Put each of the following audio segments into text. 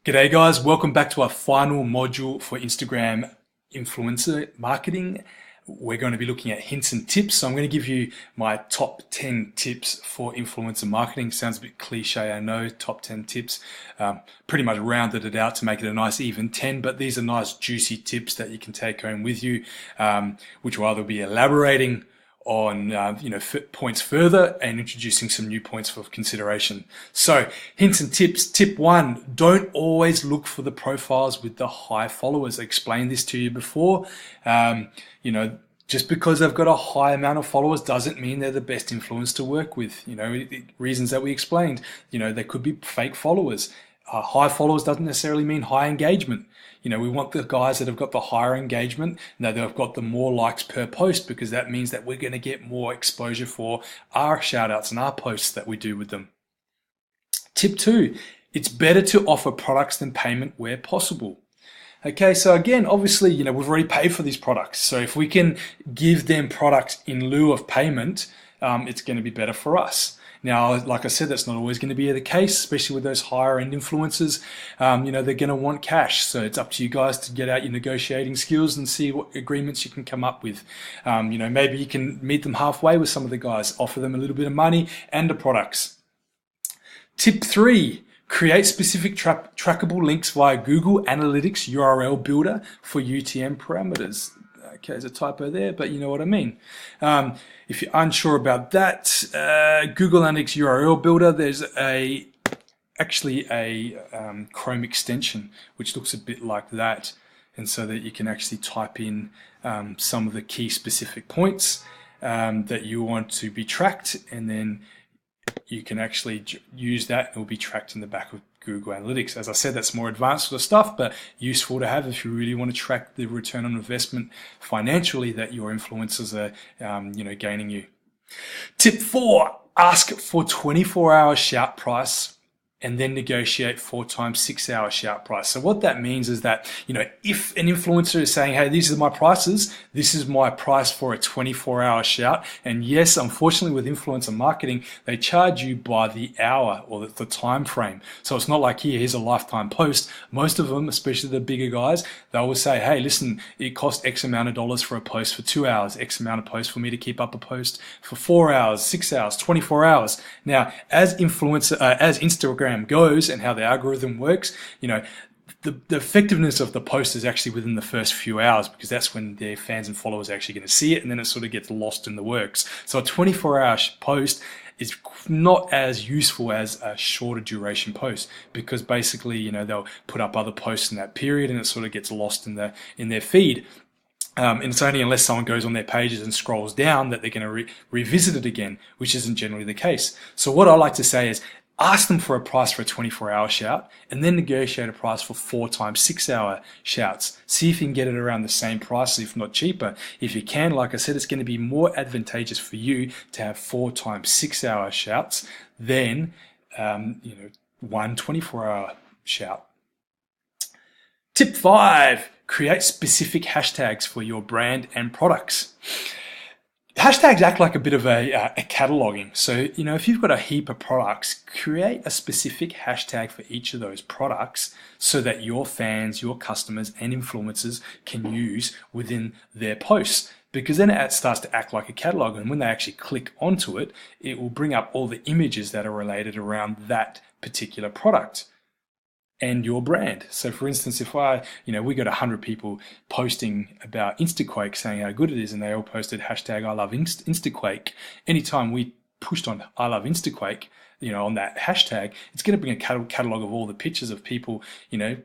G'day guys, welcome back to our final module for Instagram influencer marketing. We're going to be looking at hints and tips. So I'm going to give you my top 10 tips for influencer marketing. Sounds a bit cliche, I know, top 10 tips. Pretty much rounded it out to make it a nice even 10, but these are nice juicy tips that you can take home with you, which will either be elaborating on points further and introducing some new points for consideration. So hints and tips. Tip 1, don't always look for the profiles with the high followers. I explained this to you before. Just because they've got a high amount of followers doesn't mean they're the best influence to work with. Reasons that we explained. They could be fake followers. High followers doesn't necessarily mean high engagement. We want the guys that have got the higher engagement, that they've got the more likes per post, because that means that we're going to get more exposure for our shout outs and our posts that we do with them. Tip 2, it's better to offer products than payment where possible. Okay, so again, obviously, we've already paid for these products. So if we can give them products in lieu of payment, it's going to be better for us. Now, like I said, that's not always going to be the case, especially with those higher end influencers. They're going to want cash. So it's up to you guys to get out your negotiating skills and see what agreements you can come up with. Maybe you can meet them halfway with some of the guys, offer them a little bit of money and the products. Tip 3, create specific trackable links via Google Analytics URL Builder for UTM parameters. Okay, there's a typo there, but you know what I mean. If you're unsure about that, Google Analytics URL Builder, there's actually a Chrome extension which looks a bit like that, and so that you can actually type in some of the key specific points that you want to be tracked, and then you can actually use that. It will be tracked in the back of Google Analytics. As I said, that's more advanced sort of stuff, but useful to have if you really want to track the return on investment financially that your influencers are, gaining you. Tip 4, ask for 24-hour shout price and then negotiate 4 times 6-hour shout price. So what that means is that, if an influencer is saying, hey, these are my prices, this is my price for a 24-hour shout. And yes, unfortunately with influencer marketing, they charge you by the hour or the time frame. So it's not like, here's a lifetime post. Most of them, especially the bigger guys, they will say, hey, listen, it costs X amount of dollars for a post for 2 hours, X amount of posts for me to keep up a post for 4 hours, 6 hours, 24 hours. Now, as Instagram goes and how the algorithm works, the effectiveness of the post is actually within the first few hours, because that's when their fans and followers are actually going to see it, and then it sort of gets lost in the works. So a 24-hour post is not as useful as a shorter duration post, because basically, they'll put up other posts in that period and it sort of gets lost in their feed. And it's only unless someone goes on their pages and scrolls down that they're going to revisit it again, which isn't generally the case. So what I like to say is, ask them for a price for a 24-hour shout and then negotiate a price for 4 times 6-hour shouts. See if you can get it around the same price, if not cheaper. If you can, like I said, it's going to be more advantageous for you to have 4 times 6-hour shouts than, 1 24-hour shout. Tip 5, create specific hashtags for your brand and products. Hashtags act like a bit of a cataloging. So, if you've got a heap of products, create a specific hashtag for each of those products so that your fans, your customers, and influencers can use within their posts. Because then it starts to act like a catalog, and when they actually click onto it, it will bring up all the images that are related around that particular product and your brand. So for instance, if we got 100 people posting about Instaquake saying how good it is, and they all posted hashtag I love Instaquake, anytime we pushed on I love Instaquake, on that hashtag, it's going to bring a catalog of all the pictures of people,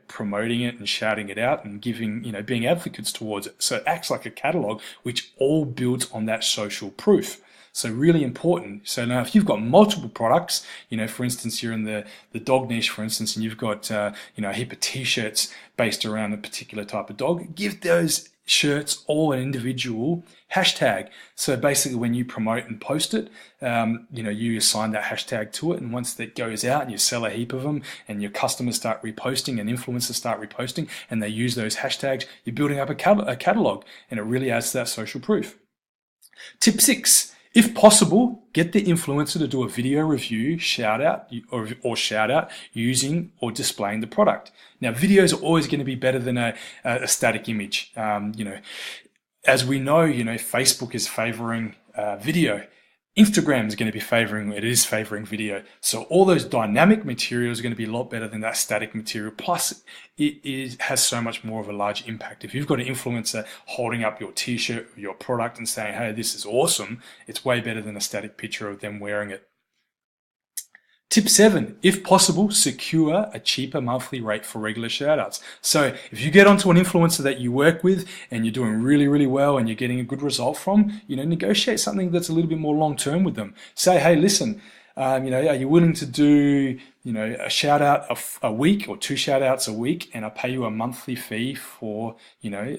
promoting it and shouting it out and giving, being advocates towards it. So it acts like a catalog, which all builds on that social proof. So really important. So now if you've got multiple products, for instance, you're in the dog niche, for instance, and you've got, a heap of t-shirts based around a particular type of dog, give those shirts all an individual hashtag. So basically when you promote and post it, you assign that hashtag to it. And once that goes out and you sell a heap of them and your customers start reposting and influencers start reposting and they use those hashtags, you're building up a catalog, and it really adds to that social proof. Tip 6, If possible, get the influencer to do a video review, shout out or shout out using or displaying the product. Now, videos are always going to be better than a static image. As we know, Facebook is favoring video. Instagram is going to be favoring video. So all those dynamic materials are going to be a lot better than that static material. Plus, it has so much more of a large impact. If you've got an influencer holding up your t-shirt, your product and saying, hey, this is awesome, it's way better than a static picture of them wearing it. Tip 7, if possible, secure a cheaper monthly rate for regular shoutouts. So if you get onto an influencer that you work with and you're doing really, really well and you're getting a good result from, negotiate something that's a little bit more long-term with them. Say, hey, listen, are you willing to do, a shout out a week or 2 shout outs a week, and I'll pay you a monthly fee for,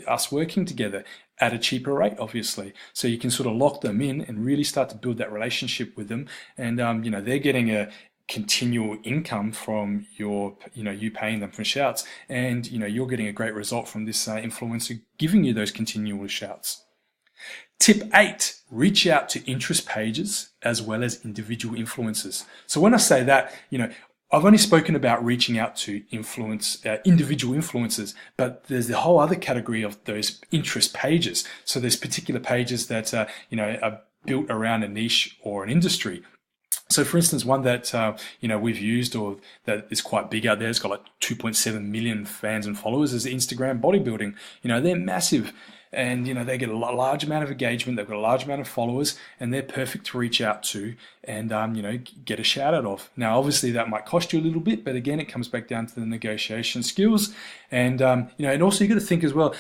us working together at a cheaper rate, obviously. So you can sort of lock them in and really start to build that relationship with them. And, they're getting a continual income from you paying them for shouts, and you're getting a great result from this influencer giving you those continual shouts. Tip 8, reach out to interest pages as well as individual influencers. So when I say that, I've only spoken about reaching out to individual influencers, but there's the whole other category of those interest pages. So there's particular pages that are built around a niche or an industry. So for instance, one that, we've used or that is quite big out there, it's got like 2.7 million fans and followers, is Instagram bodybuilding. They're massive and, they get a large amount of engagement. They've got a large amount of followers and they're perfect to reach out to and, get a shout out of. Now, obviously that might cost you a little bit, but again, it comes back down to the negotiation skills. And, and also you got to think as well,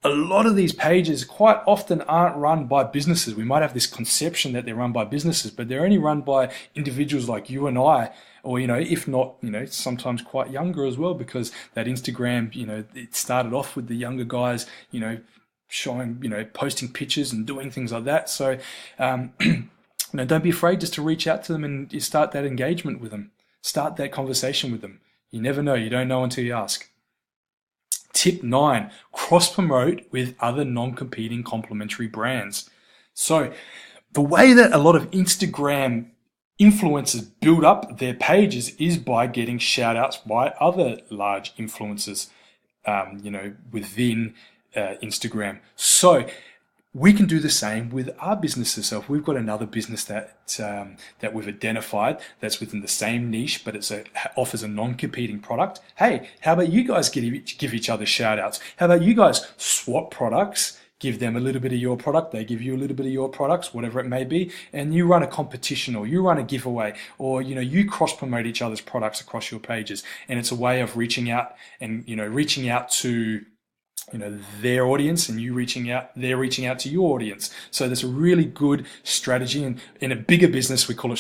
a lot of these pages quite often aren't run by businesses. We might have this conception that they're run by businesses, but they're only run by individuals like you and I, or, if not, sometimes quite younger as well, because that Instagram, it started off with the younger guys, showing, posting pictures and doing things like that. So, don't be afraid just to reach out to them and you start that engagement with them. Start that conversation with them. You never know. You don't know until you ask. Tip 9, cross-promote with other non-competing complementary brands. So the way that a lot of Instagram influencers build up their pages is by getting shout-outs by other large influencers, within Instagram. So we can do the same with our businesses. So if we've got another business that we've identified that's within the same niche, but offers a non-competing product, hey, how about you guys give each other shout outs? How about you guys swap products, give them a little bit of your product, they give you a little bit of your products, whatever it may be, and you run a competition or you run a giveaway or, you cross-promote each other's products across your pages. And it's a way of reaching out to their audience and they're reaching out to your audience. So that's a really good strategy. And in a bigger business, we call it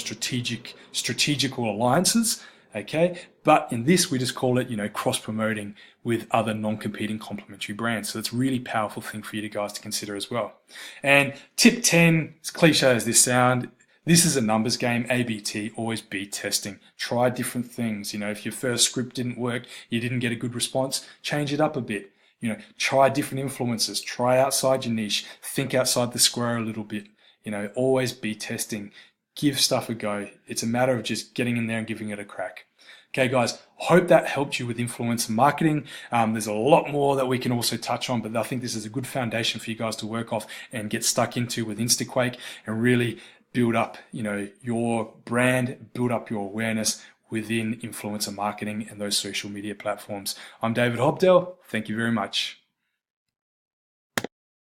strategical alliances. Okay. But in this, we just call it, cross-promoting with other non-competing complementary brands. So it's a really powerful thing for you guys to consider as well. And tip 10, as cliche as this sound, this is a numbers game, ABT, always be testing. Try different things. If your first script didn't work, you didn't get a good response, change it up a bit. Try different influencers, try outside your niche, think outside the square a little bit, always be testing, give stuff a go. It's a matter of just getting in there and giving it a crack. Okay, guys, hope that helped you with influencer marketing. There's a lot more that we can also touch on, but I think this is a good foundation for you guys to work off and get stuck into with Instaquake and really build up, your brand, build up your awareness within influencer marketing and those social media platforms. I'm David Hobdell. Thank you very much.